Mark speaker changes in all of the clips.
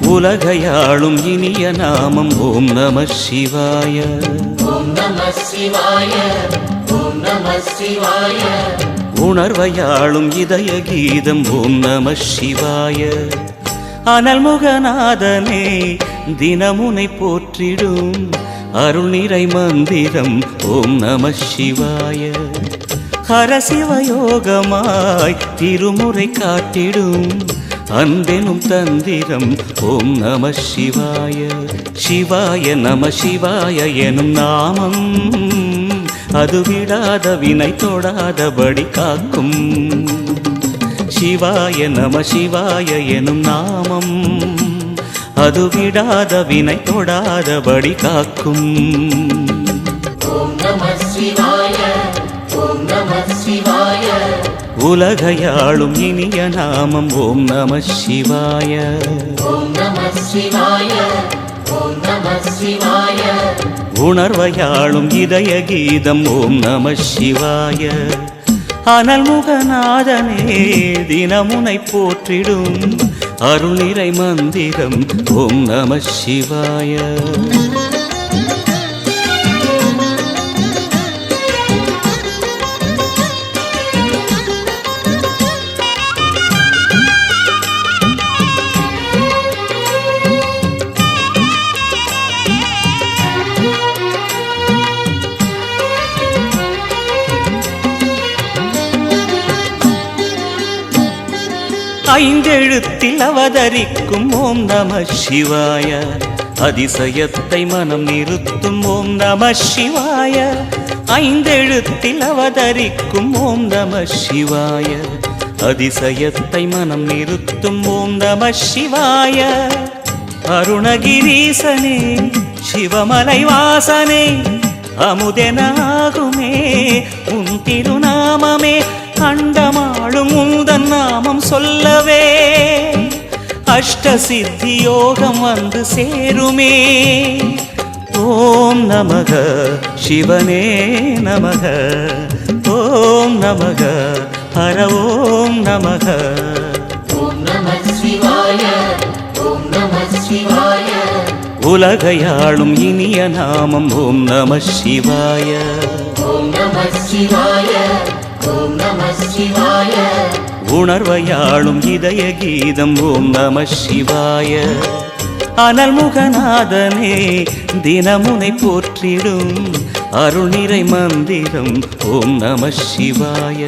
Speaker 1: உலகையாளும் இனிய நாமம் ஓம் நம சிவாய. உணர்வையாளும் இதய கீதம் ஓம் நம சிவாய. அனல்முகநாதனே தினமுனை போற்றிடும் அருள் நிறை மந்திரம் ஓம் நம சிவாய. ஹரசிவயோகமாய் திருமுறை காட்டிடும் அன்பெனும் தந்திரம் ஓம் நம சிவாய. சிவாய நம சிவாய எனும் நாமம் அது விடாத வினை தொடாதபடி காக்கும். சிவாய நம சிவாய எனும் நாமம் அது விடாத வினை தொடாதபடி காக்கும். உலகையாளும் இனிய நாமம் ஓம் நம சிவாய. உணர்வையாளும் இதய கீதம் ஓம் நம சிவாய. அனல்முகநாதனே தினமுனை போற்றிடும் அருள் நிறை மந்திரம் ஓம் நம சிவாய. ஐந்தெழுத்தில் அவதரிக்கும் ஓம் நம சிவாய. அதிசயத்தை மனம் நிறுத்தும் ஓம் நம சிவாய. ஐந்தெழுத்தில் அவதரிக்கும் ஓம் நம சிவாய. அதிசயத்தை மனம் நிறுத்தும் ஓம் நம சிவாய. அருணகிரீசனே சிவமலை வாசனே அமுதெனாகுமே உன் திருநாமமே. அண்டமாளும் உந்தன் நாமம் சொல்லவே அஷ்ட சித்தி யோகம் வந்து சேருமே. ஓம் நமக சிவனே நமக. ஓம் நமக ஹர ஓம் நமக. உலகையாளும் இனிய நாமம் ஓம் நம சிவாய. உணர்வையாளும் இதய கீதம் ஓம் நம சிவாய. அனல்முகநாதனே தினமுனை போற்றிடும் அருள் நிறை மந்திரம் ஓம் நம சிவாய.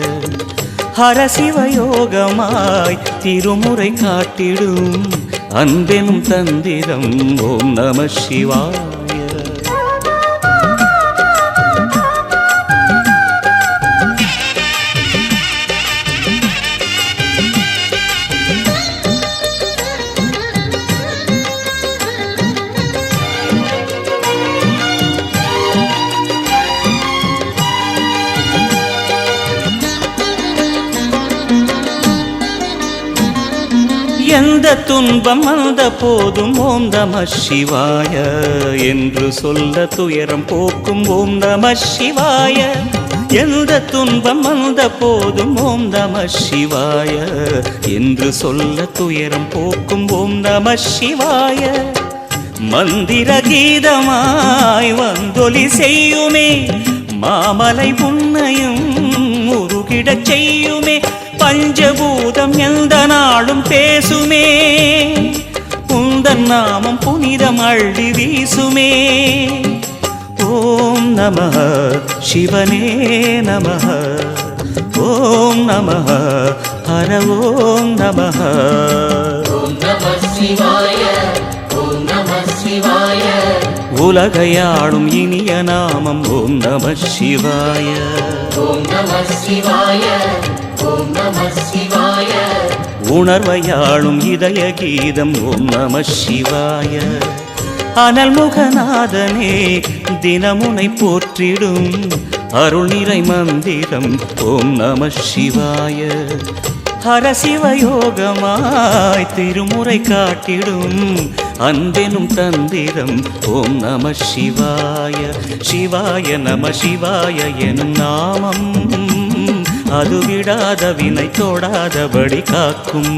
Speaker 1: ஹரசிவயோகமாய் திருமுறை காட்டிடும் அன்பெனும் தந்திரம் ஓம் நம சிவாய. எந்த துன்பம் வந்த போதும் ஓம் நம சிவாய என்று சொல்ல துயரம் போக்கும் ஓம் நம சிவாய. எந்த துன்பம் வந்த போதும் ஓம் நம சிவாய என்று சொல்ல துயரம் போக்கும் ஓம் நம சிவாய. மந்திர கீதமாய் வந்தொலி செய்யுமே மாமலை உன்னையும் உருகிடச் செய்யுமே. பஞ்சபூதம் எந்த நாளும் பேசுமே உந்தன் நாமம் புனிதம் அள்ளி வீசுமே. ஓம் நம சிவனே நம. ஓம் நம ஹர ஓம் நம. உலகையாளும் இனிய நாமம் ஓம் நம சிவாய. உணர்வையாளும் இதய கீதம் ஓம் நம சிவாய. அனல்முகநாதனே தினமுனை போற்றிடும் அருள் நிறை மந்திரம் ஓம் நம சிவாய. ஹரசிவயோகமாய் திருமுறை காட்டிடும் அன்பெனும் தந்திரம் ஓம் நம சிவாய. சிவாய நம சிவாய எனும் நாமம் அது விடாத வினை தொடாதபடி காக்கும்.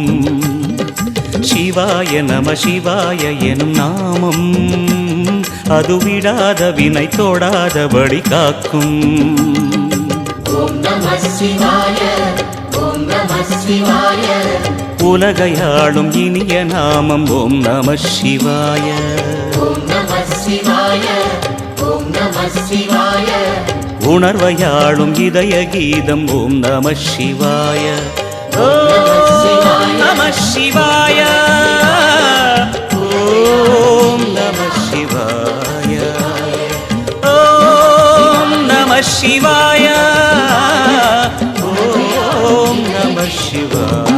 Speaker 1: சிவாய நம சிவாய எனும் நாமம் அது விடாத வினை தோடாதபடி காக்கும்.
Speaker 2: ஓம் நம சிவாய, ஓம் நம சிவாய.
Speaker 1: உலகையாளும் இனிய நாமம் ஓம் நம சிவாய.
Speaker 2: ஓம் நம சிவாய, ஓம் நம சிவாய.
Speaker 1: உணர்வையாளும் இதய கீதம் ஓம் நம சிவாய. ஓம் நம சிவாய, ஓம் நம சிவாய, ஓம் நம சிவாய, ஓம் நம சிவாய.